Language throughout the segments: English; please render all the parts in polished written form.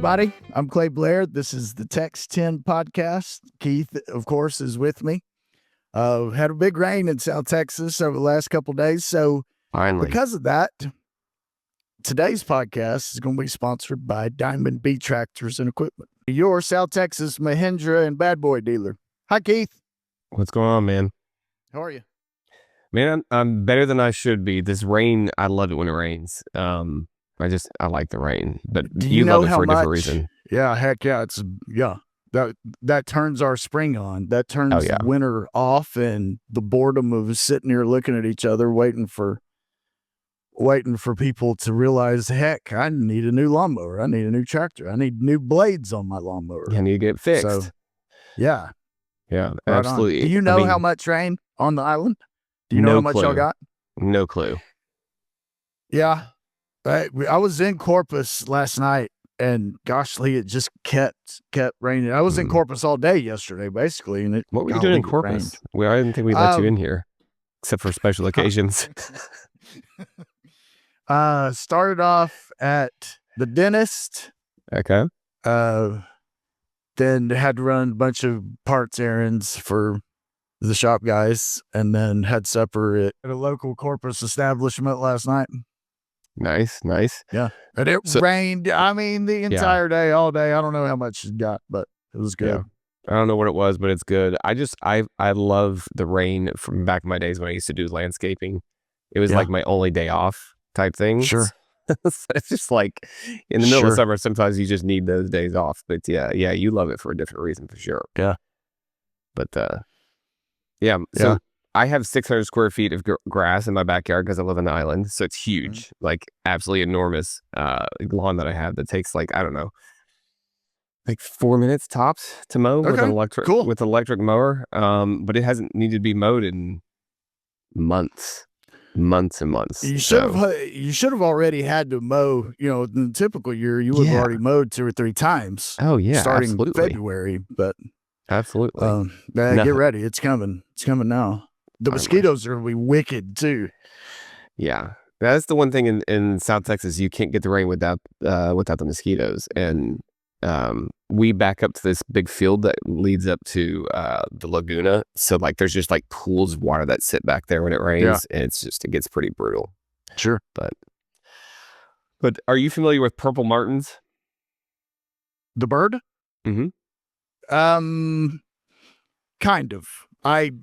everybody. I'm Clay Blair. This is the Text 10 podcast. Keith, of course, is with me. Had a big rain in South Texas over the last couple of days. So Finally, because of that, today's podcast is going to be sponsored by Diamond B Tractors and Equipment, your South Texas Mahindra and Bad Boy dealer. Hi, Keith. what's going on, man? How are you? Man, I'm better than I should be. This rain, I love it when it rains. I like the rain, but Do you know love it how for a different much? reason. Yeah, heck yeah. That turns our spring on. That turns winter off, and the boredom of sitting here looking at each other, waiting for people to realize, heck, I need a new lawnmower. I need a new tractor. I need new blades on my lawnmower. Yeah, I need to get fixed. So, yeah, right On. absolutely. Do you know how much rain on the island? Do you know how much y'all got? No clue. Yeah. I was in Corpus last night, and gosh, Lee, it just kept raining. I was in Corpus all day yesterday, basically. And what were you doing in Corpus? I didn't think we let you in here, except for special occasions. Started off at the dentist. Okay. Then had to run a bunch of parts errands for the shop guys, and then had supper at a local Corpus establishment last night. Nice. Yeah. And it rained, the entire day, all day. I don't know how much it got, but it was good. Yeah. I don't know what it was, but it's good. I love the rain from back in my days when I used to do landscaping. It was like my only day off type thing. Sure. It's just like in the middle of summer, sometimes you just need those days off. But yeah, you love it for a different reason for sure. Yeah. But so I have 600 square feet of grass in my backyard because I live on the island. So it's huge, like absolutely enormous lawn that I have that takes like 4 minutes tops to mow with an electric mower. But it hasn't needed to be mowed in months and months. You should have already had to mow. In the typical year, you would have already mowed 2 or 3 times. Oh yeah, starting February. But absolutely, get ready. It's coming. It's coming now. The mosquitoes are going to be wicked too. Yeah, that's the one thing in South Texas. You can't get the rain without the mosquitoes. And we back up to this big field that leads up to the Laguna. So like there's just like pools of water that sit back there when it rains, and it gets pretty brutal. Sure. But are you familiar with purple martins? The bird? Mm-hmm. Kind of. I've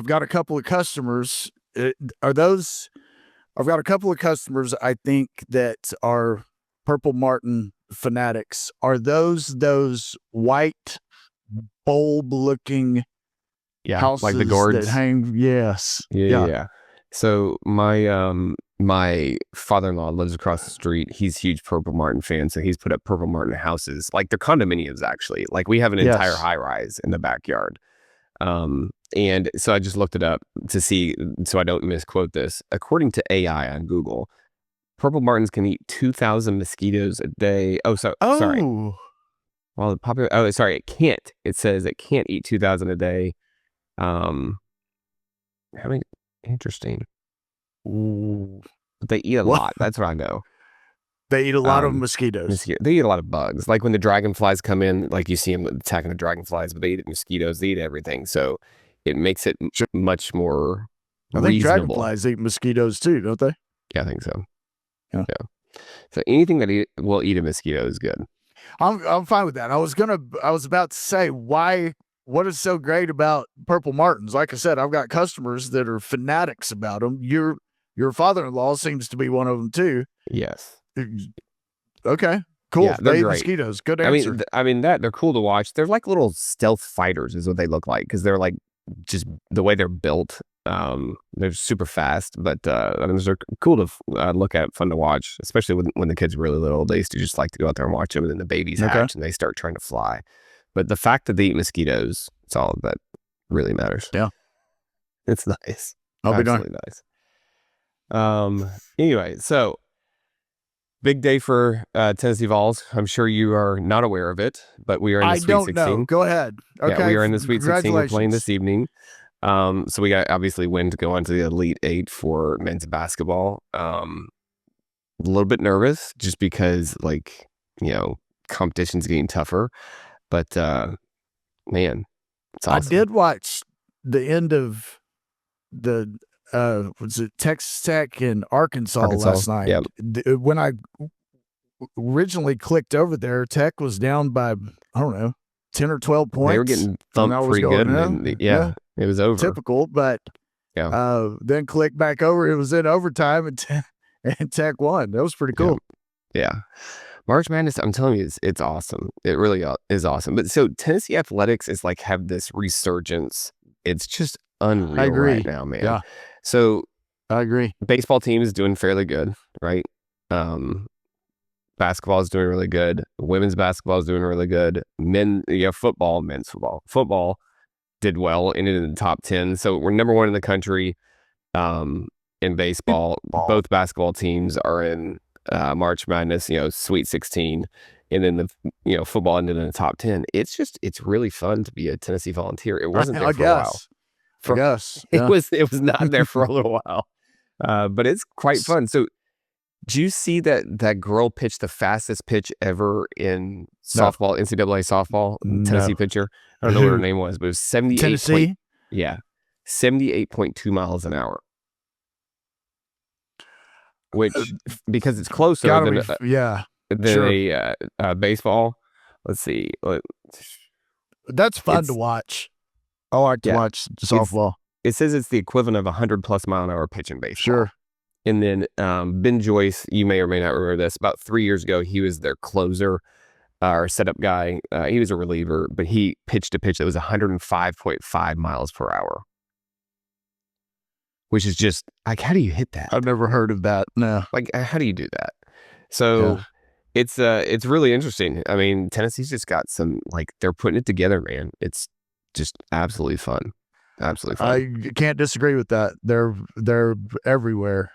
got a couple of customers. I've got a couple of customers, I think, that are purple martin fanatics. Are those white bulb looking houses like the gourds that hang? Yes. Yeah. So my father-in-law lives across the street. He's a huge purple martin fan, so he's put up purple martin houses. Like they're condominiums, actually. Like we have an entire high rise in the backyard. And so I just looked it up to see, so I don't misquote this. According to AI on Google, purple martins can eat 2,000 mosquitoes a day. Sorry. Well, it can't. It says it can't eat 2,000 a day. Interesting. Ooh, but they eat a lot. That's what I know. They eat a lot of mosquitoes. They eat a lot of bugs. Like when the dragonflies come in, like you see them attacking the dragonflies, but they eat mosquitoes. They eat everything. So it makes it much more reasonable. I think dragonflies eat mosquitoes too, don't they? Yeah, I think so. Yeah. So anything that will eat a mosquito is good. I'm fine with that. I was about to say, what is so great about purple martins? Like I said, I've got customers that are fanatics about them. Your father-in-law seems to be one of them too. Yes. Okay, cool. Yeah, they eat mosquitoes. Good answer. They're cool to watch. They're like little stealth fighters is what they look like, because they're like just the way they're built. They're super fast, but they're cool to look at, fun to watch, especially when the kids are really little. They used to just like to go out there and watch them, and then the babies hatch and they start trying to fly. But the fact that they eat mosquitoes, it's all that really matters. Yeah, it's nice. I'll be darned. Nice. Anyway, so big day for Tennessee Vols. I'm sure you are not aware of it, but we are in the Sweet 16. Know. Go ahead. Okay. Yeah, we are in the Sweet 16. We're playing this evening. So we got obviously win to go on to the Elite Eight for men's basketball. A little bit nervous just because, like, competition's getting tougher. But man, it's awesome. I did watch the end of the was it Texas Tech and Arkansas last night. Yep. When I originally clicked over there, Tech was down by, I don't know, 10 or 12 points. They were getting thumped pretty good. It was over. Typical, but then click back over. It was in overtime, and Tech won. That was pretty cool. Yeah. March Madness, I'm telling you, it's awesome. It really is awesome. But so Tennessee athletics is like have this resurgence. It's just unreal right now, man. Yeah. So I agree. Baseball team is doing fairly good, right? Basketball is doing really good. Women's basketball is doing really good. Men's football did well, ended in the top 10. So we're number 1 in the country in baseball. Both basketball teams are in March Madness, Sweet 16, and then the football ended in the top 10. It's really fun to be a Tennessee Volunteer. It wasn't there for a while. For us, it was not there for a little while, but it's quite fun. So, do you see that girl pitch the fastest pitch ever in softball, NCAA softball? Tennessee pitcher. I don't know what her name was, but it was 78. Tennessee. 78.2 miles an hour. Which, because it's closer than a baseball. Let's see. That's fun to watch. I like to watch softball. It says it's the equivalent of 100+ mile an hour pitch in baseball. Sure. And then Ben Joyce, you may or may not remember this. About 3 years ago, he was their closer or setup guy. He was a reliever, but he pitched a pitch that was 105.5 miles per hour. Which is just like, how do you hit that? I've never heard of that. No. Like, how do you do that? So it's really interesting. I mean, Tennessee's just got some, like, they're putting it together, man. It's just absolutely fun. Absolutely fun. I can't disagree with that. They're everywhere.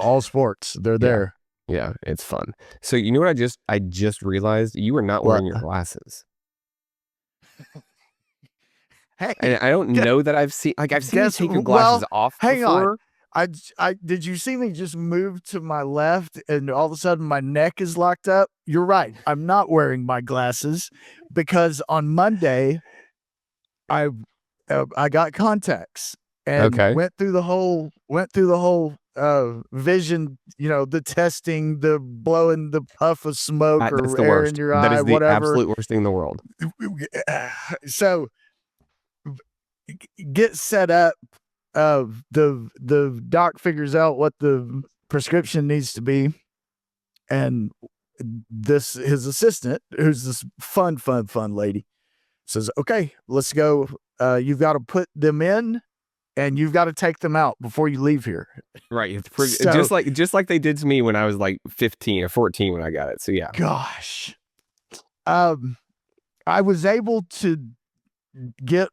All sports. They're there. Yeah, it's fun. So you know what I just realized? You were not wearing your glasses. Hey, and I don't know that I've seen you take your glasses off before. Hang on. I did you see me just move to my left and all of a sudden my neck is locked up? You're right. I'm not wearing my glasses because on Monday I got contacts and went through the whole vision, the testing, the blowing the puff of smoke or air in your eye, that is the whatever. Absolute worst thing in the world. So get set up. The doc figures out what the prescription needs to be, and his assistant, who's this fun lady, says, "Okay, let's go. You've got to put them in, and you've got to take them out before you leave here." Right, just like they did to me when I was like 15 or 14 when I got it. So yeah, gosh, I was able to get.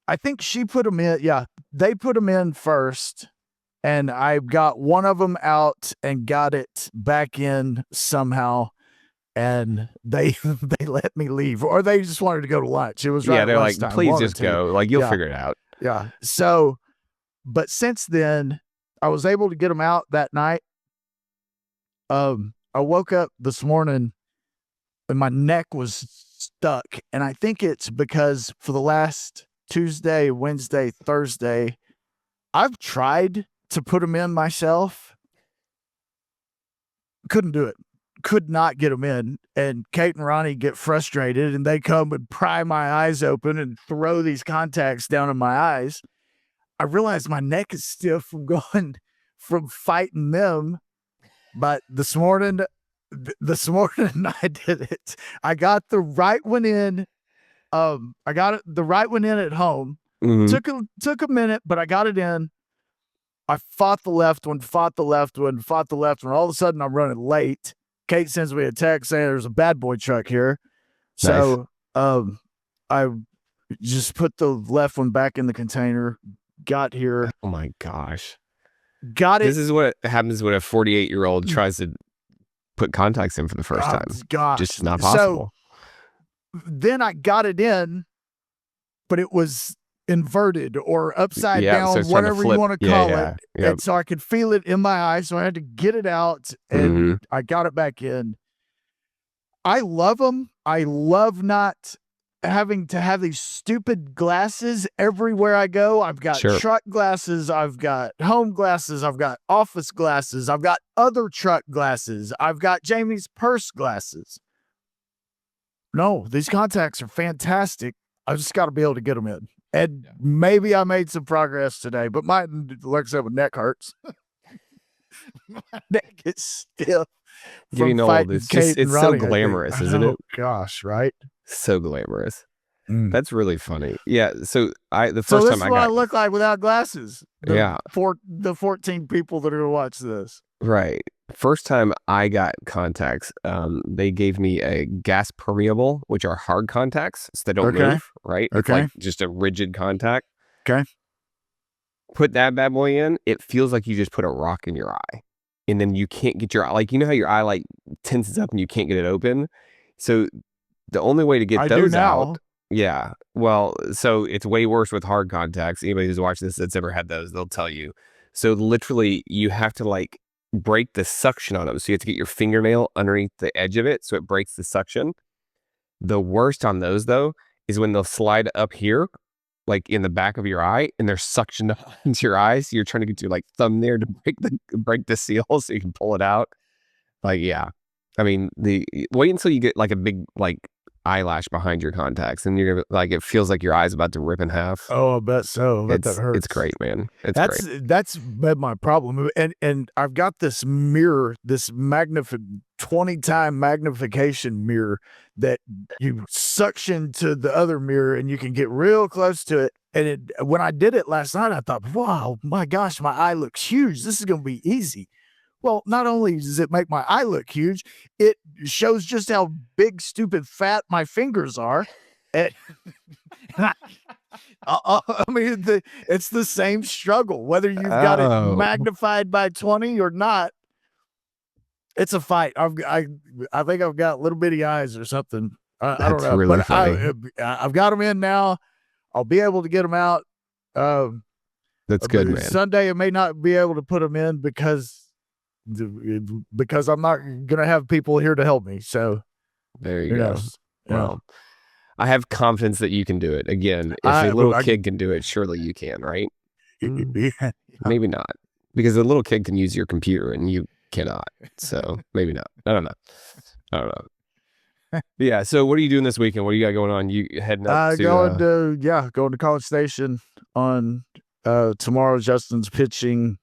I think she put them in. Yeah, they put them in first, and I got one of them out and got it back in somehow. And they let me leave, or they just wanted to go to lunch. It was right. Yeah, they're like, please just go. Like, you'll figure it out. Yeah. So, but since then, I was able to get them out that night. I woke up this morning and my neck was stuck, and I think it's because for the last Tuesday, Wednesday, Thursday, I've tried to put them in myself. Couldn't do it. Could not get them in. And Kate and Ronnie get frustrated and they come and pry my eyes open and throw these contacts down in my eyes. I realized my neck is stiff from fighting them. But this morning I did it. I got the right one in. I got the right one in at home. Mm-hmm. Took a minute, but I got it in. I fought the left one. All of a sudden, I'm running late. Kate sends me a text saying there's a bad boy truck here. So, I just put the left one back in the container. Got here. Oh my gosh! Got it. This is what happens when a 48-year-old tries to put contacts in for the first time. Gosh, just not possible. So, then I got it in, but it was inverted or upside down, so whatever you want to call it. Yep. And so I could feel it in my eye. So I had to get it out and I got it back in. I love them. I love not having to have these stupid glasses everywhere I go. I've got Sure. truck glasses, I've got home glasses, I've got office glasses, I've got other truck glasses, I've got Jamie's purse glasses. No, these contacts are fantastic. I just got to be able to get them in. And maybe I made some progress today, but my, like I said, my neck hurts. My neck is stiff. Getting old, it's so glamorous, isn't it? Gosh, right? So glamorous. That's really funny. Yeah. So the first so this time is I what got, I look like without glasses. Yeah. The 14 people that are gonna watch this. Right. First time I got contacts, they gave me a gas permeable, which are hard contacts, so they don't move. Right. It's like just a rigid contact. Okay. Put that bad boy in. It feels like you just put a rock in your eye, and then you can't get your eye. Like, you know how your eye like tenses up and you can't get it open. So the only way to get those out. Yeah. Well, so it's way worse with hard contacts. Anybody who's watched this that's ever had those, they'll tell you. So literally, you have to like break the suction on them. So you have to get your fingernail underneath the edge of it so it breaks the suction. The worst on those, though, is when they'll slide up here, like in the back of your eye, and they're suctioned into your eyes. So you're trying to get your like thumb there to break the seal so you can pull it out. Like, yeah. I mean, wait until you get like a big like eyelash behind your contacts, and you're like, it feels like your eye's about to rip in half. Oh, I bet so. I bet that hurts. It's great, man. Great. That's been my problem. And I've got this mirror, this 20-time magnification mirror that you suction to the other mirror, and you can get real close to it. And when I did it last night, I thought, wow, my gosh, my eye looks huge. This is going to be easy. Well, not only does it make my eye look huge, it shows just how big, stupid, fat my fingers are. And I mean, it's the same struggle, whether you've got it magnified by 20 or not. It's a fight. I think I've got little bitty eyes or something. I don't know. Really but funny. I've got them in now. I'll be able to get them out. That's good, man. Sunday, I may not be able to put them in because I'm not gonna have people here to help me. So there you go. Well, I have confidence that you can do it. Again, if a little kid can do it, surely you can, right? Maybe not, because a little kid can use your computer and you cannot. So maybe not. I don't know. Yeah. So what are you doing this weekend? What do you got going on? You heading up to? Going to College Station on tomorrow. Justin's pitching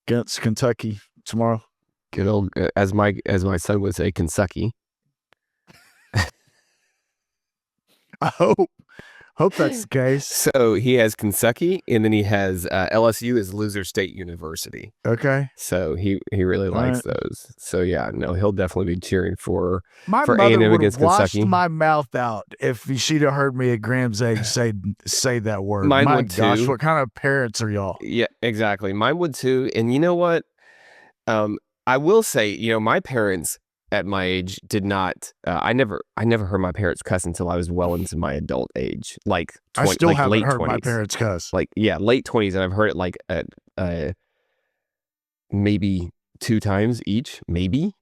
against Kentucky tomorrow. Good old, as my son would say, Kentucky. I hope that's the case. So he has Kentucky, and then he has LSU is Loser State University. Okay. So he really likes those. So yeah, no, he'll definitely be cheering for mother A&M would against have washed Kentucky. my mouth out if she'd have heard me at Graham's Egg say that word. Mine my would gosh, too. what kind of parents are y'all? Yeah, exactly. Mine would too. And you know what? I will say, my parents at my age did not. I never heard my parents cuss until I was well into my adult age. Like 20, I still haven't late heard 20s. my parents cuss. Like, yeah, late 20s, and I've heard it like at maybe 2 times each, maybe.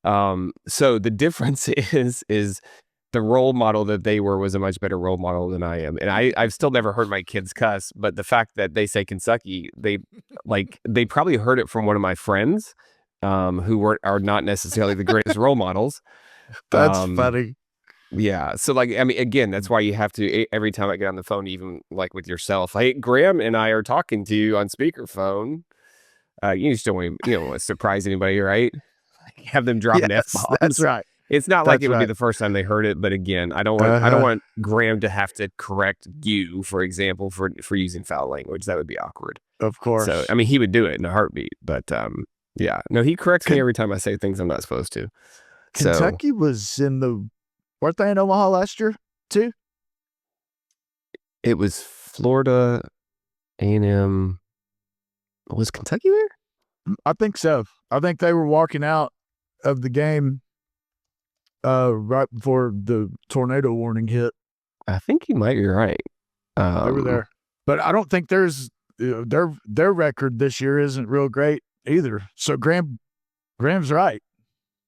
So the difference is the role model that they were was a much better role model than I am. And I've still never heard my kids cuss, but the fact that they say Kentucky, they probably heard it from one of my friends, who are not necessarily the greatest role models. That's funny. Yeah. So like, I mean, again, that's why you have to, every time I get on the phone, even like with yourself, hey, Graham and I are talking to you on speakerphone. You just don't want to surprise anybody, right? Have them dropping F-bombs. That's right. It's not like it would be the first time they heard it, but again, I don't want Graham to have to correct you, for example, for using foul language. That would be awkward. Of course. So I mean, he would do it in a heartbeat, but yeah, no, he corrects me every time I say things I'm not supposed to. Kentucky was weren't they in Omaha last year too? It was Florida A&M. Was Kentucky there? I think so. I think they were walking out of the game right before the tornado warning hit. I think you might be right. They were there, but I don't think there's their record this year isn't real great either. So Graham's right.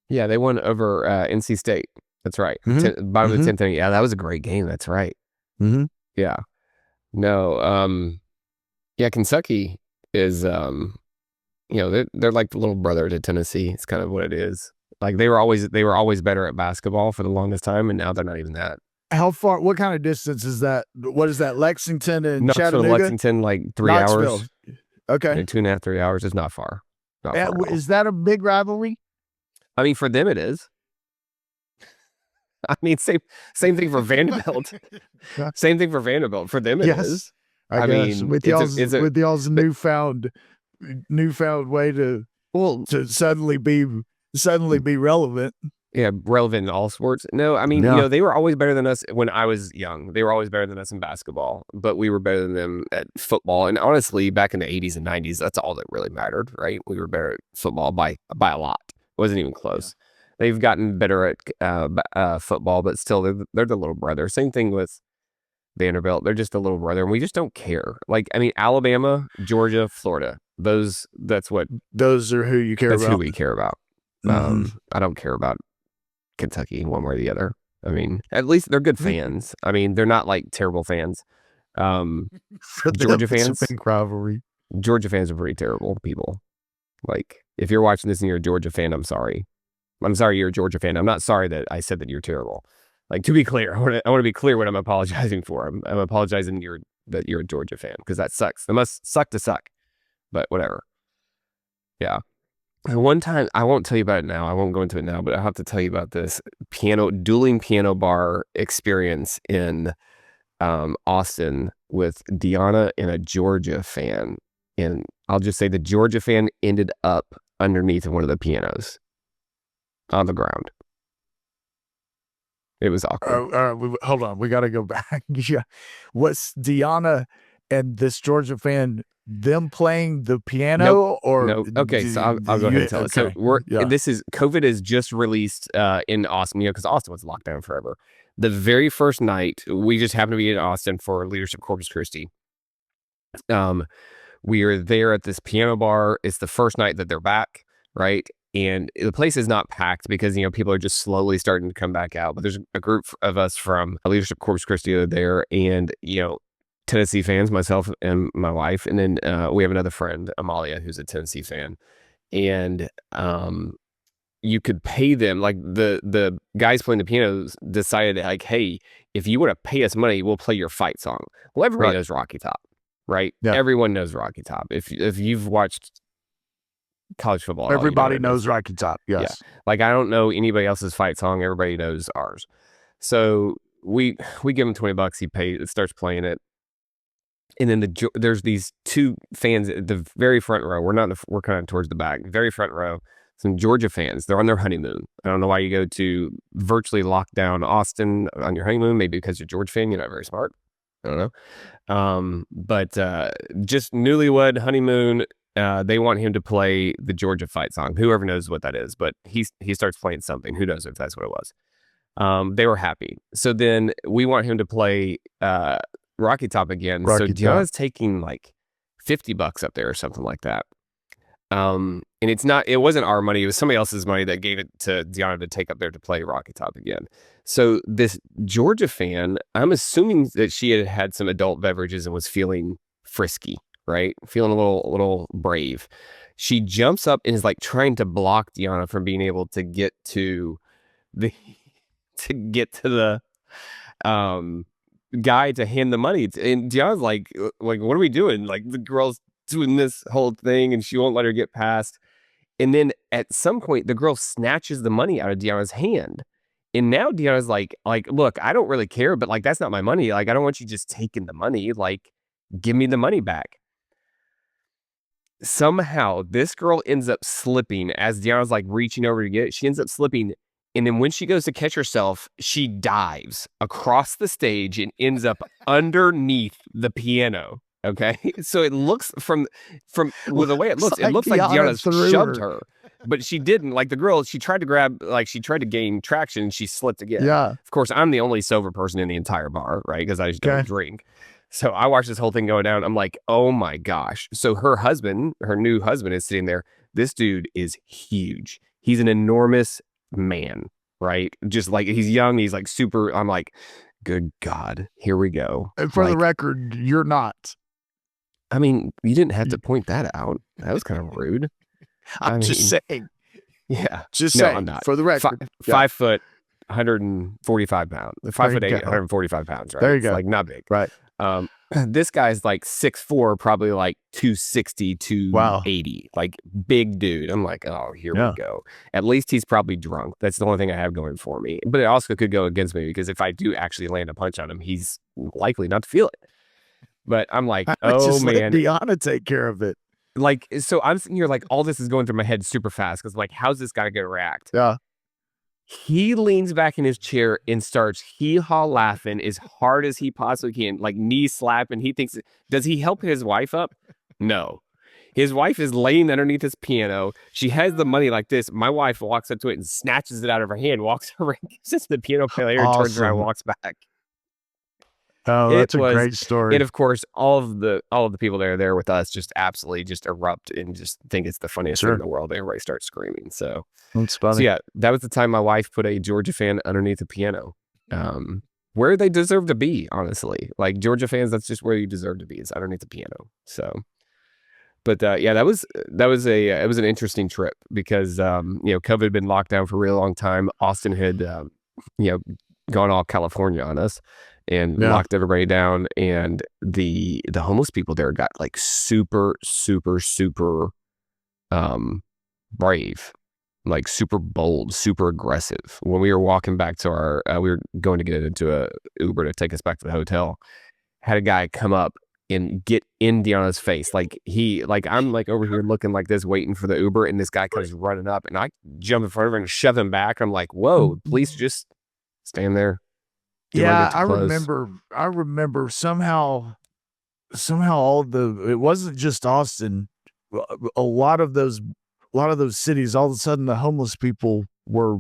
Yeah, they won over NC State. That's right. Bottom of the 10th inning. Yeah, that was a great game. That's right. Yeah. No. Yeah, Kentucky is they're like the little brother to Tennessee. It's kind of what it is. Like they were always better at basketball for the longest time, and now they're not even that. How far? What kind of distance is that? What is that? Lexington and Knoxville, Chattanooga? Lexington, like 3 Knoxville. hours. Okay, 2.5, 3 hours. It's not far. Not far at all. Is that a big rivalry? I mean, for them it is. I mean, same thing for Vanderbilt. Same thing for Vanderbilt. For them it is. I mean, with y'all's newfound way to suddenly be relevant. Yeah, relevant in all sports. No, I mean, they were always better than us when I was young. They were always better than us in basketball, but we were better than them at football. And honestly, back in the 80s and 90s, that's all that really mattered, right? We were better at football by a lot. It wasn't even close. Yeah. They've gotten better at football, but still, they're the little brother. Same thing with Vanderbilt. They're just a little brother, and we just don't care. Like, I mean, Alabama, Georgia, Florida. Those are who you care about. That's who we care about. I don't care about Kentucky one way or the other. I mean, at least they're good fans. I mean, they're not like terrible fans. Georgia fans, it's a big rivalry. Georgia fans are pretty terrible people. Like, if you're watching this and you're a Georgia fan, I'm sorry. I'm sorry you're a Georgia fan. I'm not sorry that I said that you're terrible. Like, to be clear, I want to be clear what I'm apologizing for. I'm apologizing that you're a Georgia fan, because that sucks. It must suck to suck, but whatever. Yeah. One time, I won't tell you about it now. I won't go into it now, but I'll have to tell you about this dueling piano bar experience in Austin with Deanna and a Georgia fan. And I'll just say the Georgia fan ended up underneath one of the pianos on the ground. It was awkward. Hold on. We got to go back. Yeah. What's Deanna and this Georgia fan, them playing the piano? Nope. Or no? Okay, so I'll go ahead and tell it. So COVID is just released in Austin, because Austin was locked down forever. The very first night, we just happened to be in Austin for Leadership Corpus Christi. We are there at this piano bar. It's the first night that they're back, right? And the place is not packed because, people are just slowly starting to come back out. But there's a group of us from Leadership Corpus Christi there, and, Tennessee fans, myself and my wife. And then we have another friend, Amalia, who's a Tennessee fan. And you could pay them, like the guys playing the pianos decided, like, hey, if you want to pay us money, we'll play your fight song. Well, everybody knows Rocky Top, right? Yeah. Everyone knows Rocky Top. If you've watched college football, everybody knows Rocky Top. Yes. Yeah. Like, I don't know anybody else's fight song. Everybody knows ours. So we give him $20. He starts playing it. And then there's these two fans at the very front row. We're kind of towards the back, very front row. Some Georgia fans. They're on their honeymoon. I don't know why you go to virtually locked down Austin on your honeymoon. Maybe because you're a Georgia fan. You're not very smart. I don't know. But just newlywed honeymoon. They want him to play the Georgia fight song. Whoever knows what that is, but he starts playing something. Who knows if that's what it was? They were happy. So then we want him to play Rocky Top again. So Deanna's taking like $50 up there or something like that. And it wasn't our money. It was somebody else's money that gave it to Deanna to take up there to play Rocky Top again. So this Georgia fan, I'm assuming that she had some adult beverages and was feeling frisky, right? Feeling a little brave. She jumps up and is like trying to block Deanna from being able to get to the guy to hand the money. And Deanna's like, what are we doing? Like, the girl's doing this whole thing and she won't let her get past. And then at some point, the girl snatches the money out of Deanna's hand. And now Deanna's like, look, I don't really care, but like, that's not my money. Like, I don't want you just taking the money. Like, give me the money back. Somehow this girl ends up slipping as Deanna's like reaching over to get it. She ends up slipping. And then when she goes to catch herself, she dives across the stage and ends up underneath the piano. Okay. So it looks from well, the way it looks like Deanna's shoved her, but she didn't. Like, the girl, she tried to gain traction and she slipped again. Yeah. Of course, I'm the only sober person in the entire bar, right? Because I just don't drink. So I watched this whole thing go down. I'm like, oh my gosh. So her new husband is sitting there. This dude is huge. He's an enormous man, right? Just like he's young, he's like super. I'm like, good God, here we go. And for the Like, record, you're not. I mean, you didn't have to point that out. That was kind of rude. I'm just saying. Yeah. Just No, saying. I'm not. For the record. 5 foot, 145 pounds. 5'8", go. 145 pounds, right? There you It's go. like not big. Right. This guy's like 6'4", probably like 260, 280, like big dude. I'm like, oh, here we go. At least he's probably drunk. That's the only thing I have going for me. But it also could go against me because if I do actually land a punch on him, he's likely not to feel it. But I'm like, oh just man, let Deanna take care of it. Like, so I'm sitting here like all this is going through my head super fast because like, how's this guy gonna react? Yeah. He leans back in his chair and starts hee-haw laughing as hard as he possibly can, like knee slapping. He thinks, does he help his wife up? No. His wife is laying underneath his piano. She has the money like this. My wife walks up to it and snatches it out of her hand, walks over and gives it to the piano player and turns around and walks back. Oh, that's a great story. And of course, all of the people that are there with us just absolutely just erupt and just think it's the funniest thing in the world. Everybody starts screaming. So that's funny. So yeah, that was the time my wife put a Georgia fan underneath the piano. Where they deserve to be, honestly. Like Georgia fans, that's just where you deserve to be. It's underneath the piano. So, but yeah, it was an interesting trip because COVID had been locked down for a really long time. Austin had gone all California on us and locked everybody down, and the homeless people there got like super brave, like super bold, super aggressive. When we were walking back to our we were going to get into a Uber to take us back to the hotel, had a guy come up and get in Deanna's face. Like I'm like over here looking like this waiting for the Uber, and this guy comes running up and I jump in front of her and shove him back. I'm like, whoa, please just stand there. Yeah, I remember somehow it wasn't just Austin. A lot of those cities, all of a sudden the homeless people were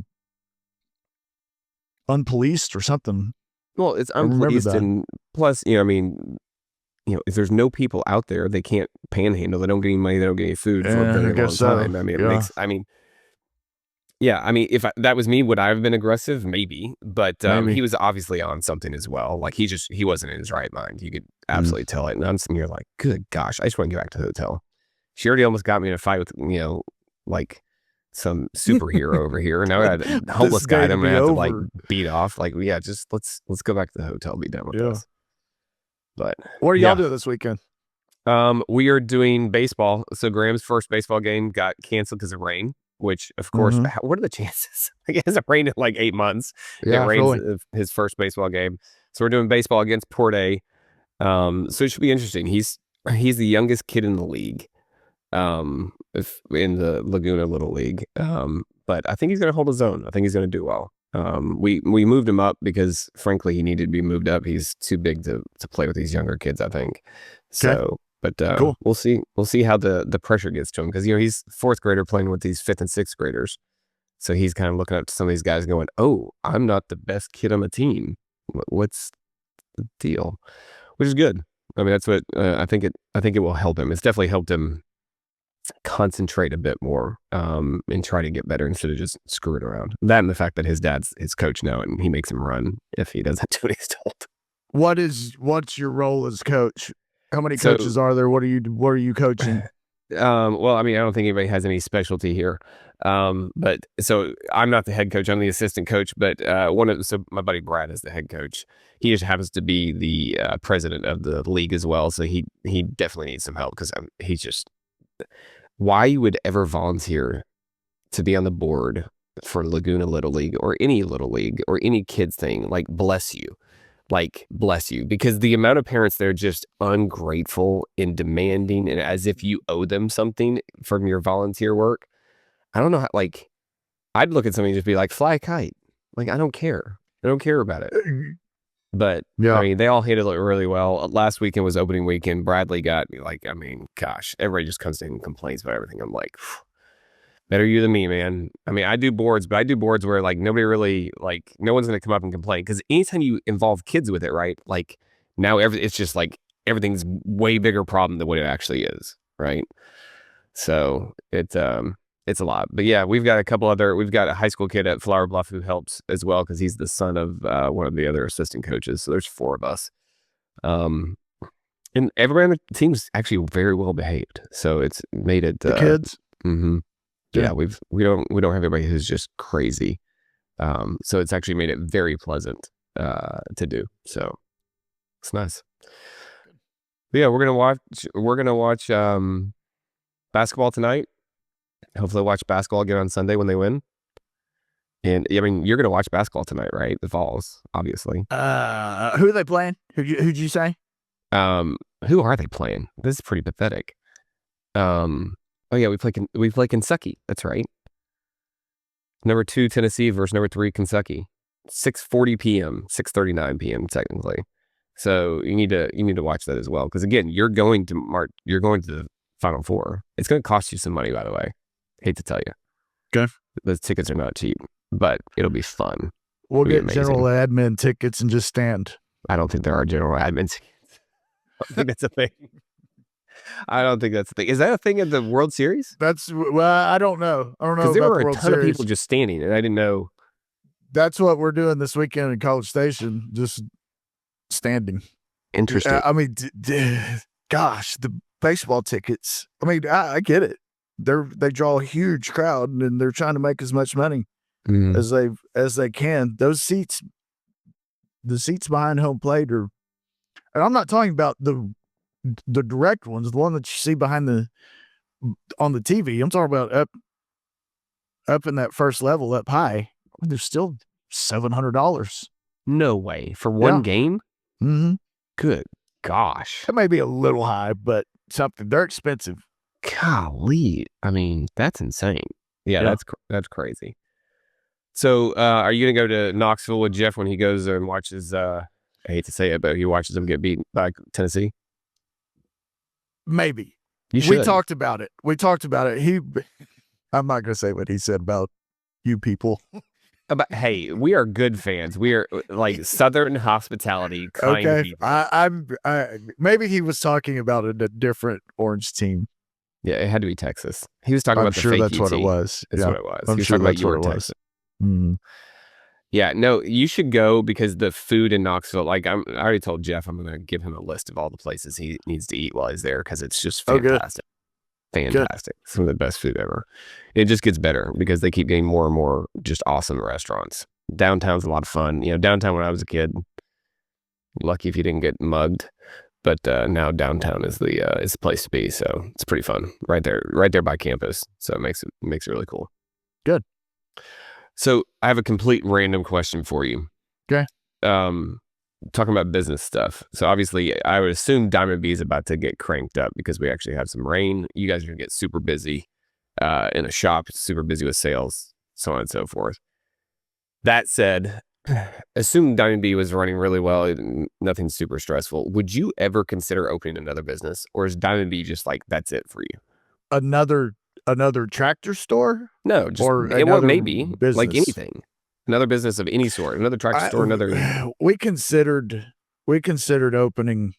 unpoliced or something. Well, it's unpoliced, and plus, if there's no people out there, they can't panhandle. They don't get any money. They don't get any food for a very long time. I mean, if that was me, would I have been aggressive? Maybe, but he was obviously on something as well. Like he wasn't in his right mind. You could absolutely tell it. And I'm sitting here like, good gosh, I just want to get back to the hotel. She already almost got me in a fight with, like some superhero over here. Now I got a homeless guy that I'm gonna have to like beat off. Like, yeah, just let's go back to the hotel, be done with this. But what are y'all doing this weekend? We are doing baseball. So Graham's first baseball game got canceled because of rain. Which, of course, what are the chances? Like, it hasn't rained in like 8 months. Yeah, it rains his first baseball game. So we're doing baseball against Port A. So it should be interesting. He's the youngest kid in the league, in the Laguna Little League. But I think he's going to hold his own. I think he's going to do well. We moved him up because, frankly, he needed to be moved up. He's too big to play with these younger kids, I think. So. But cool. We'll see how the pressure gets to him because he's fourth grader playing with these fifth and sixth graders, so he's kind of looking up to some of these guys going, "Oh, I'm not the best kid on the team. What's the deal?" Which is good. I mean, that's what I think it will help him. It's definitely helped him concentrate a bit more and try to get better instead of just screwing around. That and the fact that his dad's his coach now and he makes him run if he doesn't do what he's told. What's your role as coach? How many coaches are there? What are you coaching? Well, I mean, I don't think anybody has any specialty here. But so I'm not the head coach. I'm the assistant coach. But so my buddy Brad is the head coach. He just happens to be the president of the league as well. So he definitely needs some help because he's just why you would ever volunteer to be on the board for Laguna Little League or any little league or any kids thing. Like, bless you. Because the amount of parents that are just ungrateful and demanding and as if you owe them something from your volunteer work. I don't know how, like, I'd look at somebody and just be like, fly a kite. Like, I don't care about it. But I mean, they all handled it really well. Last weekend was opening weekend. Bradley got me like, I mean, gosh, everybody just comes in and complains about everything. I'm like, better you than me, man. I mean, I do boards, but I do boards where like nobody really like no one's going to come up and complain because anytime you involve kids with it, right? Like now it's just like everything's way bigger problem than what it actually is, right? So It's a lot. But yeah, we've got a high school kid at Flower Bluff who helps as well because he's the son of one of the other assistant coaches. So there's 4 of us. And everybody on the team's actually very well behaved. So it's made it the kids. Mm-hmm. Yeah, we don't have everybody who's just crazy. So it's actually made it very pleasant to do. So it's nice. But yeah, we're gonna watch basketball tonight. Hopefully watch basketball again on Sunday when they win. And I mean, you're gonna watch basketball tonight, right? The Vols, obviously. Who are they playing? Who'd you say? Who are they playing? This is pretty pathetic. Oh yeah, we play Kentucky. That's right. Number 2 Tennessee versus number 3 Kentucky. 6:40 p.m., 6:39 p.m. technically. So you need to watch that as well because again, you're going to the Final Four. It's going to cost you some money, by the way. Hate to tell you. Okay. Those tickets are not cheap, but it'll be fun. We'll get general admin tickets and just stand. I don't think there are general admin tickets. I don't think that's a thing. I don't think that's the thing. Is that a thing in the World Series? I don't know. I don't know because there were the a World ton Series. of people just standing, and I didn't know. That's what we're doing this weekend in College Station, just standing. Interesting. I mean, gosh, the baseball tickets. I mean, I get it. They draw a huge crowd, and they're trying to make as much money as they can. Those seats, the seats behind home plate are, and I'm not talking about the direct ones, the one that you see behind on the TV. I'm talking about up in that first level, up high. They're still $700. No way for one game. Mm-hmm. Good gosh, That may be a little high, but something. They're expensive. Golly, I mean that's insane. Yeah. That's crazy. So, are you gonna go to Knoxville with Jeff when he goes and watches? I hate to say it, but he watches them get beaten by Tennessee. Maybe. You should. We talked about it. I'm not gonna say what he said about you people. Hey, we are good fans. We are like Southern hospitality kind people. Maybe he was talking about a different orange team. Yeah, it had to be Texas. He was talking about the fake that's what it was. That's what it was. I'm he was sure talking that's about what it was. Texas. Mm-hmm. Yeah, no, you should go because the food in Knoxville, like I already told Jeff, I'm going to give him a list of all the places he needs to eat while he's there because it's just fantastic. Fantastic. Some of the best food ever. It just gets better because they keep getting more and more just awesome restaurants. Downtown's a lot of fun. Downtown when I was a kid, lucky if you didn't get mugged. But now downtown is the place to be. So it's pretty fun right there by campus. So it makes it really cool. Good. So I have a complete random question for you. Okay. Talking about business stuff. So obviously I would assume Diamond B is about to get cranked up because we actually have some rain. You guys are going to get super busy in a shop, super busy with sales, so on and so forth. That said, assume Diamond B was running really well, nothing super stressful. Would you ever consider opening another business, or is Diamond B just like, that's it for you? Another tractor store? No, just maybe business. Like anything. Another business of any sort, another tractor store, another. We considered opening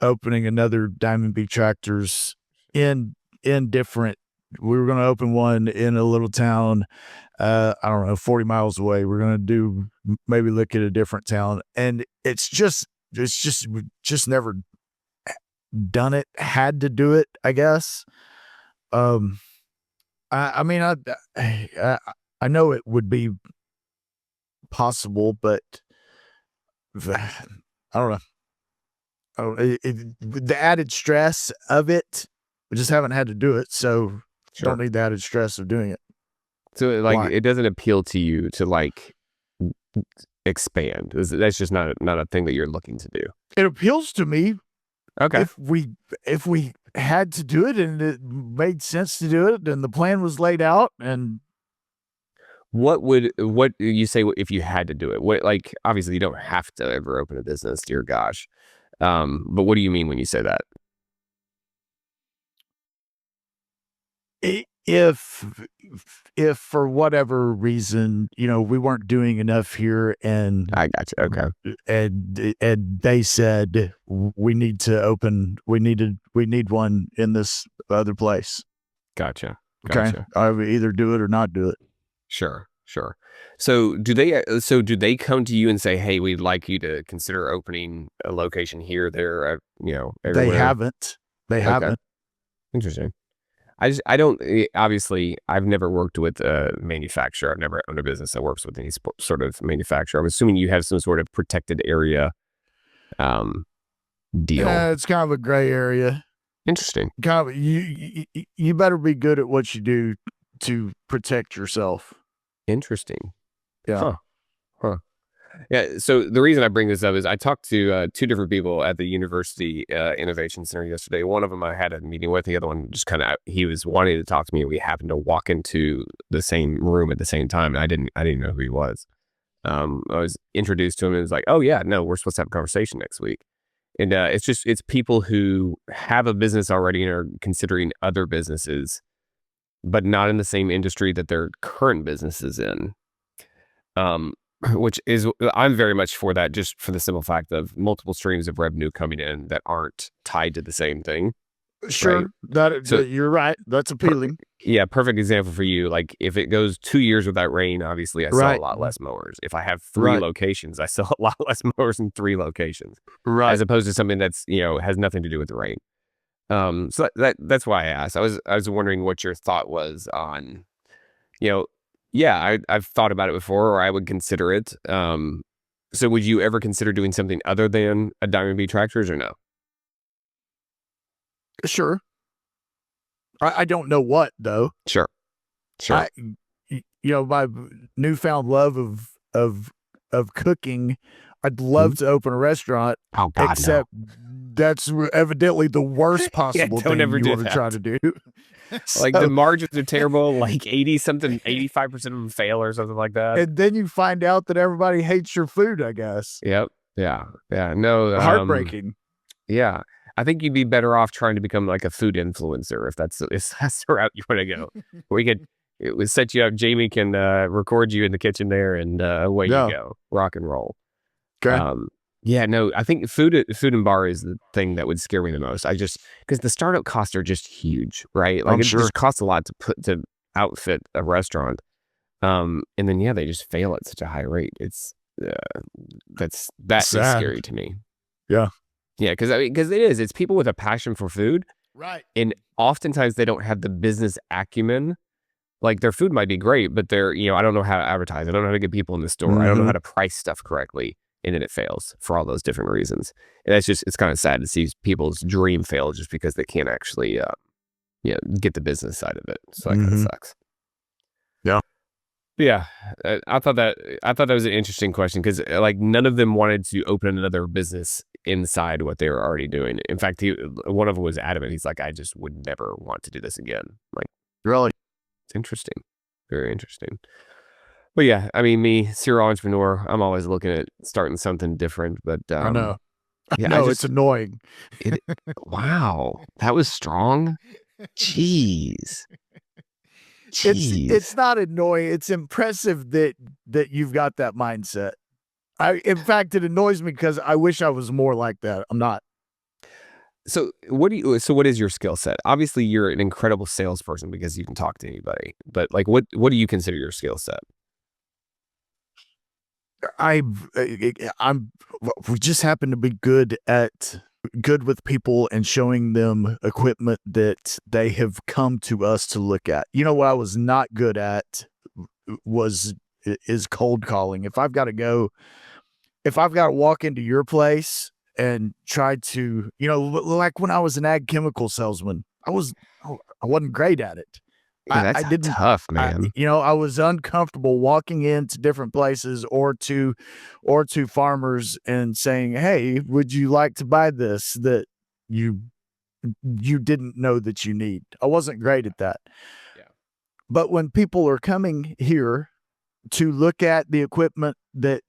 another Diamond B Tractors in different. We were going to open one in a little town, I don't know, 40 miles away. We're going to maybe look at a different town, and it's just never done it. Had to do it, I guess. I mean, I know it would be possible, but I don't know. The added stress of it, we just haven't had to do it, so don't need the added stress of doing it. So, like, it doesn't appeal to you to like expand. That's just not a thing that you're looking to do. It appeals to me. Okay. If we had to do it and it made sense to do it and the plan was laid out, and what you say if you had to do it? What, like, obviously you don't have to ever open a business, dear gosh. But what do you mean when you say that? If for whatever reason, we weren't doing enough here, and I got you. Okay. And they said we need one in this other place. Gotcha. Gotcha. I would either do it or not do it. Sure. So do they come to you and say, "Hey, we'd like you to consider opening a location here, there, everywhere"? They haven't. Interesting. I don't, obviously, I've never worked with a manufacturer. I've never owned a business that works with any sort of manufacturer. I'm assuming you have some sort of protected area deal. It's kind of a gray area. Interesting. Kind of, you better be good at what you do to protect yourself. Interesting. Yeah. Huh. Yeah. So the reason I bring this up is I talked to 2 different people at the University Innovation Center yesterday. One of them I had a meeting with. The other one just he was wanting to talk to me. And we happened to walk into the same room at the same time. And I didn't know who he was. I was introduced to him and it was like, "Oh yeah, no, we're supposed to have a conversation next week." And it's people who have a business already and are considering other businesses, but not in the same industry that their current business is in. Which is, I'm very much for that, just for the simple fact of multiple streams of revenue coming in that aren't tied to the same thing. Sure. Right? You're right. That's appealing. Perfect example for you. Like if it goes 2 years without rain, obviously I sell a lot less mowers. If I have 3 locations, I sell a lot less mowers in 3 locations. Right. As opposed to something that's, has nothing to do with the rain. So that's why I asked. I was wondering what your thought was on, I've thought about it before, or I would consider it. So would you ever consider doing something other than a Diamond B tractors or no? Sure. I don't know what though. Sure. My newfound love of cooking, I'd love to open a restaurant. Oh God, except that's evidently the worst possible thing you want to try to do. Like the margins are terrible, like 85% of them fail or something like that. And then you find out that everybody hates your food, I guess. Yep. Yeah. No. Heartbreaking. Yeah. I think you'd be better off trying to become like a food influencer if that's the route you want to go. It would set you up. Jamie can record you in the kitchen there and away you go. Rock and roll. Okay. I think food and bar is the thing that would scare me the most. Because the startup costs are just huge, right? Like just costs a lot to outfit a restaurant. And then they just fail at such a high rate. It's that is scary to me. Yeah. Yeah, because it's people with a passion for food. Right. And oftentimes they don't have the business acumen. Like their food might be great, but I don't know how to advertise. I don't know how to get people in the store. I don't know how to price stuff correctly. And then it fails for all those different reasons. And it's kind of sad to see people's dream fail just because they can't actually, get the business side of it. So that kind of sucks. Yeah. Yeah. I thought that was an interesting question because like none of them wanted to open another business inside what they were already doing. In fact, one of them was adamant. He's like, "I just would never want to do this again." Like, really? It's interesting. Very interesting. But yeah, I mean, me, serial entrepreneur, I'm always looking at starting something different. But I know. Yeah, it's annoying. Wow, that was strong. Jeez. It's not annoying. It's impressive that you've got that mindset. In fact, it annoys me because I wish I was more like that. I'm not. So what is your skill set? Obviously, you're an incredible salesperson because you can talk to anybody. But like, what do you consider your skill set? We just happen to be good with people and showing them equipment that they have come to us to look at. What I was not good at is cold calling. If I've got to walk into your place and try to, like when I was an ag chemical salesman, I wasn't great at it. Yeah, that's tough, man. I was uncomfortable walking into different places or to farmers and saying, "Hey, would you like to buy this that you didn't know that you need?" I wasn't great at that. Yeah. But when people are coming here to look at the equipment that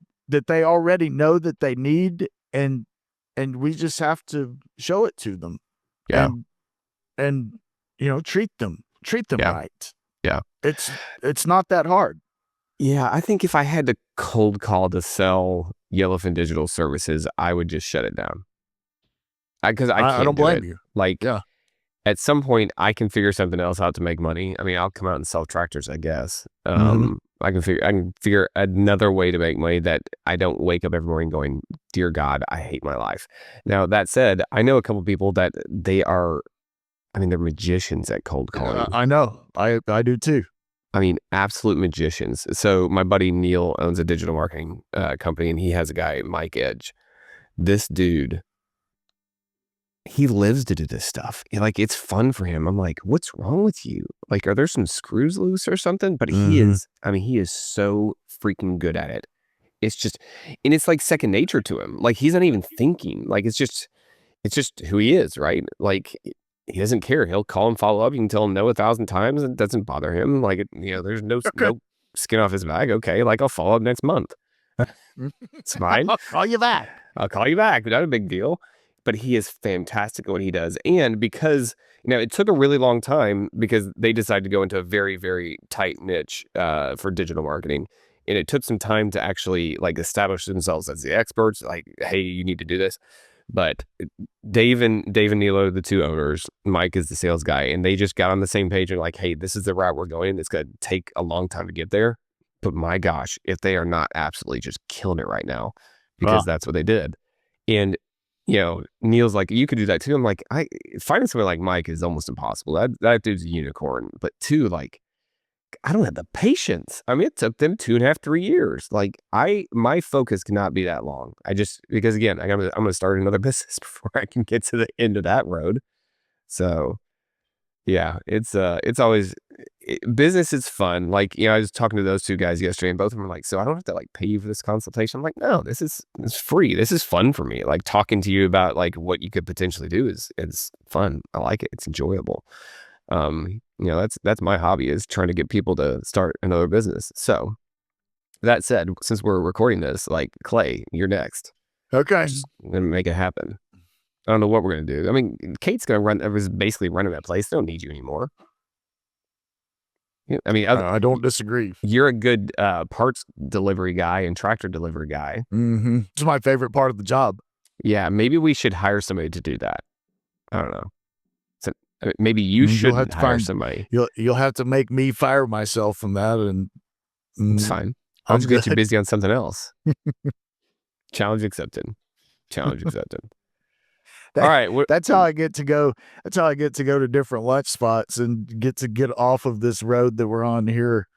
they already know that they need, and we just have to show it to them. Yeah. And treat them right. Yeah. It's not that hard. Yeah. I think if I had to cold call to sell Yellowfin Digital Services, I would just shut it down. Because I can't don't blame you. Like, yeah. at some point I can figure something else out to make money. I mean, I'll come out and sell tractors, I guess. I can figure another way to make money that I don't wake up every morning going, dear God, I hate my life. Now, that said, I know a couple people that they're magicians at cold calling. I know. I do too. I mean, absolute magicians. So my buddy Neil owns a digital marketing company, and he has a guy, Mike Edge. This dude, he lives to do this stuff. Like, it's fun for him. I'm like, what's wrong with you? Like, are there some screws loose or something? But he is so freaking good at it. It's just, and it's like second nature to him. Like, he's not even thinking. Like, it's just who he is, right? Like, he doesn't care. He'll call and follow up. You can tell him no 1,000 times. It doesn't bother him. Like, there's no skin off his back. Okay, like, I'll follow up next month. It's fine. I'll call you back. Not a big deal. But he is fantastic at what he does. And because, it took a really long time because they decided to go into a very, very tight niche for digital marketing. And it took some time to actually like establish themselves as the experts. Like, hey, you need to do this. But Dave and Nilo, the two owners, Mike is the sales guy, and they just got on the same page and like, hey, this is the route we're going. It's going to take a long time to get there. But my gosh, if they are not absolutely just killing it right now, because that's what they did. And, Neil's like, you could do that too. I'm like, finding somebody like Mike is almost impossible. That dude's a unicorn. But two, like, I don't have the patience. I mean, it took them 2.5, 3 years. Like, my focus cannot be that long. Because again, I'm going to start another business before I can get to the end of that road. So yeah, it's always, business is fun. Like, I was talking to those two guys yesterday, and both of them were like, so I don't have to like pay you for this consultation. I'm like, no, it's free. This is fun for me. Like, talking to you about like what you could potentially do is fun. I like it. It's enjoyable. That's my hobby, is trying to get people to start another business. So that said, since we're recording this, like, Clay, you're next. Okay. I'm going to make it happen. I don't know what we're going to do. I mean, Kate's going to was basically running that place. They don't need you anymore. I mean, I don't disagree. You're a good parts delivery guy and tractor delivery guy. It's my favorite part of the job. Yeah, maybe we should hire somebody to do that. I don't know. So maybe you should hire somebody. You'll have to make me fire myself from that, and it's fine. I'll just get you busy on something else. Challenge accepted. Challenge accepted. All right, that's how I get to go. That's how I get to go to different lunch spots and get off of this road that we're on here.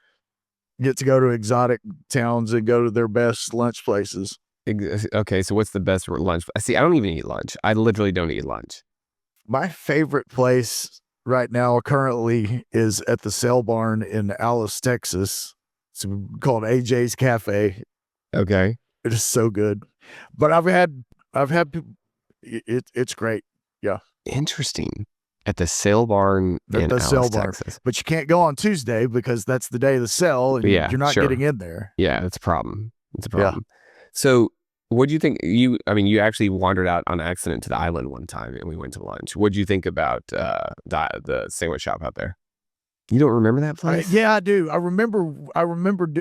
Get to go to exotic towns and go to their best lunch places. Okay, so what's the best lunch? See, I don't even eat lunch. I literally don't eat lunch. My favorite place right now currently is at the Sale Barn in Alice, Texas. It's called AJ's Cafe. Okay, it is so good. But I've had people. It's great. Yeah. Interesting. At the Sale Barn in Alice, Texas. But you can't go on Tuesday because that's the day of the sale, and you're not getting in there. Yeah, that's a problem. It's a problem. Yeah. So what do you think? You actually wandered out on accident to the island one time, and we went to lunch. What do you think about the sandwich shop out there? You don't remember that place? Yeah, I do. I remember.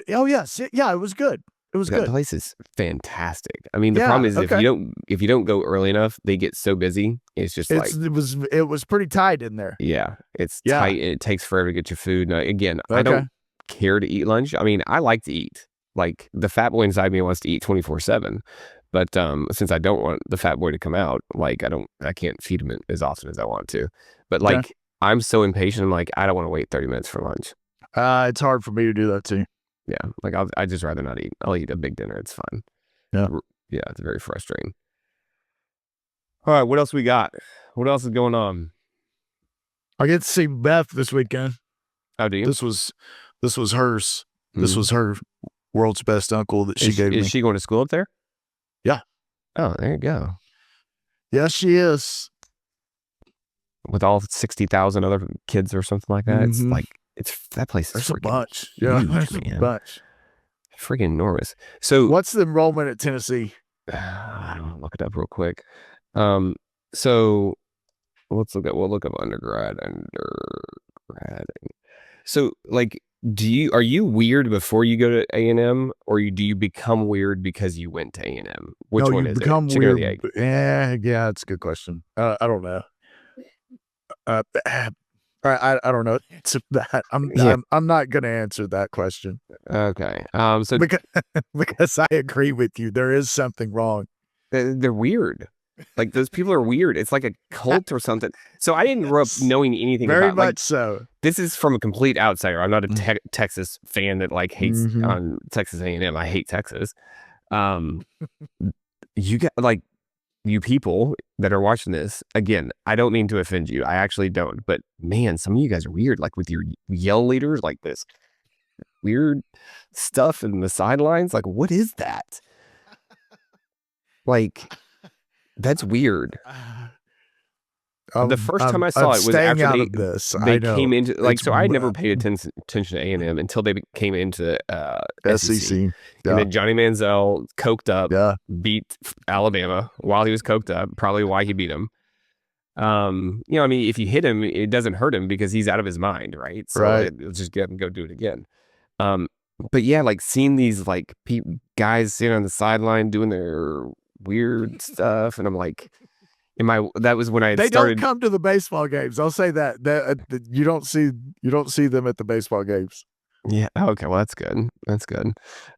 Oh, yes. Yeah, it was good. It was good. That place is fantastic. I mean, the problem is if you don't go early enough, they get so busy. It's just it was pretty tight in there. Yeah, it's tight. It takes forever to get your food. Now, again, I don't care to eat lunch. I mean, I like to eat. Like, the fat boy inside me wants to eat 24/7. But since I don't want the fat boy to come out, like, I can't feed him as often as I want to. But like, I'm so impatient. I'm like, I don't want to wait 30 minutes for lunch. It's hard for me to do that too. Yeah, like, I'd just rather not eat. I'll eat a big dinner. It's fine. Yeah. Yeah, it's very frustrating. All right, what else we got? What else is going on? I get to see Beth this weekend. Oh, do you? This was hers. This was her world's best uncle that she gave me. Is she going to school up there? Yeah. Oh, there you go. Yes, she is. With all 60,000 other kids or something like that. It's like, that place is there's a bunch. Yeah, there's a bunch. Freaking enormous. So what's the enrollment at Tennessee? I don't know. Look it up real quick. So we'll look up undergrad. So, like, are you weird before you go to A&M, or do you become weird because you went to A&M? Which one is it? Become weird. Yeah, it's a good question. I don't know. I don't know the answer to that. I'm not going to answer that question. Okay. So because I agree with you, there is something wrong. They're weird. Like those people are weird. It's like a cult or something. So I didn't grow up knowing anything Very about. much like, so. This is from a complete outsider. I'm not a Texas fan that like hates on Texas A&M. I hate Texas. You got like you people that are watching this. Again, I don't mean to offend you. I actually don't. But man, some of you guys are weird. Like with your yell leaders, like this weird stuff in the sidelines. Like what is that? Like. That's weird. The first time I saw it was after they came into like. So I never paid attention to A&M until they came into SEC. Yeah. And then Johnny Manziel coked up, beat Alabama while he was coked up. Probably why he beat him. I mean, if you hit him, it doesn't hurt him because he's out of his mind, right? So it'll just get him go do it again. But yeah, like seeing these like guys sitting on the sideline doing their weird stuff, and I'm like, that was when they started. Don't come to the baseball games. I'll say that you don't see them at the baseball games. Yeah. Okay. Well, that's good. That's good.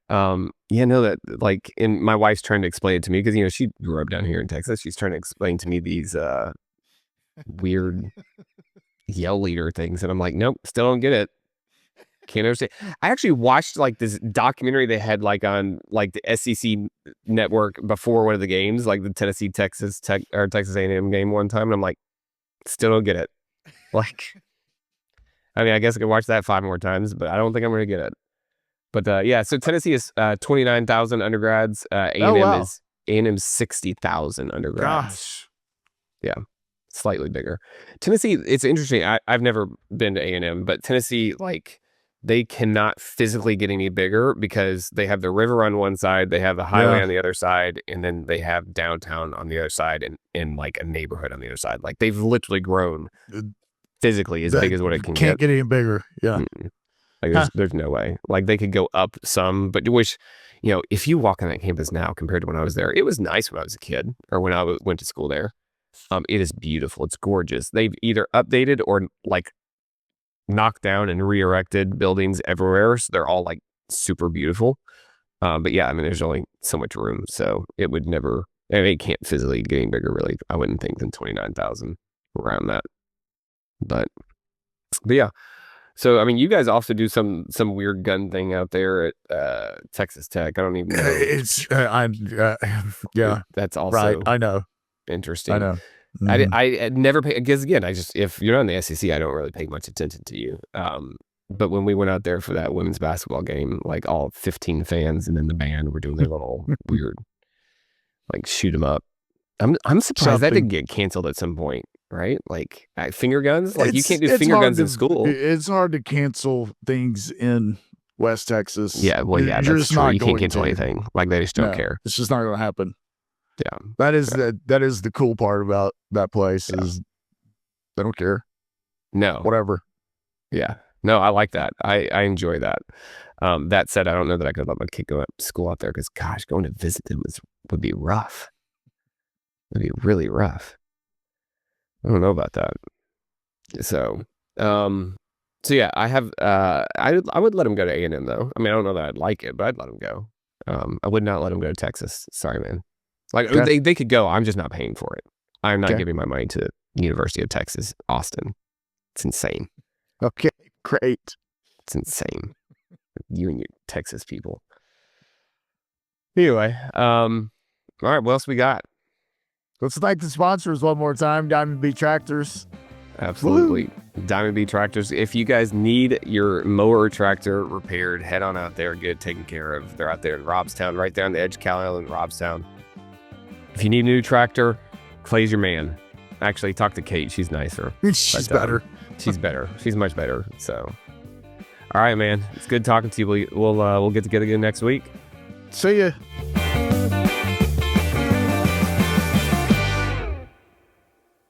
That like, and my wife's trying to explain it to me because she grew up down here in Texas. She's trying to explain to me these weird yell leader things, and I'm like, nope, still don't get it. Can't understand. I actually watched like this documentary they had like on like the SEC network before one of the games, like the Texas A&M game one time, and I'm like, still don't get it. Like, I mean, I guess I could watch that 5 more times, but I don't think I'm going to get it. But yeah, so Tennessee is 29,000 undergrads. A&M's 60,000 undergrads. Gosh. Yeah, slightly bigger. Tennessee, it's interesting. I've never been to A&M, but Tennessee, like, they cannot physically get any bigger because they have the river on one side, they have the highway on the other side, and then they have downtown on the other side and like a neighborhood on the other side. Like they've literally grown physically as big as what it can Can't get any bigger. Yeah. Like there's no way. Like they could go up some, but which, if you walk on that campus now compared to when I was there, it was nice when I was a kid or when I went to school there. It is beautiful. It's gorgeous. They've either updated or like knocked down and re-erected buildings everywhere, so they're all like super beautiful. But yeah, I mean, there's only so much room, so it would never. I mean, it can't physically get any bigger, really. I wouldn't think than 29,000 around that. But yeah. So I mean, you guys also do some weird gun thing out there at Texas Tech. I don't even know. It's yeah. That's also right. I know. Interesting. I know. I never pay because again, if you're not in the SEC, I don't really pay much attention to you. But when we went out there for that women's basketball game, like all 15 fans and then the band were doing their little weird, like shoot 'em up. I'm surprised that didn't get canceled at some point, right? Like finger guns, like you can't do finger guns in school. It's hard to cancel things in West Texas. Yeah, well, yeah, that's true. You can't cancel anything. Like they just don't care. It's just not going to happen. Yeah, that is the cool part about that place is they don't care. No, whatever. Yeah, no, I like that. I enjoy that. That said, I don't know that I could let my kid go to school out there because, gosh, going to visit them would be rough. It'd be really rough. I don't know about that. So yeah, I have. I would let him go to A&M though. I mean, I don't know that I'd like it, but I'd let him go. I would not let him go to Texas. Sorry, man. Like they could go. I'm just not paying for it. I'm not giving my money to University of Texas, Austin. It's insane. Okay, great. It's insane. You and your Texas people. Anyway, all right. What else we got? Let's thank the sponsors one more time. Diamond B Tractors. Absolutely. Woo-hoo. Diamond B Tractors. If you guys need your mower or tractor repaired, head on out there. Get it taken care of. They're out there in Robstown, right there on the edge of Cal Island, Robstown. If you need a new tractor, Clay's your man. Actually, talk to Kate. She's nicer. She's better. She's better. She's much better. So, all right, man. It's good talking to you. We'll get together again next week. See ya.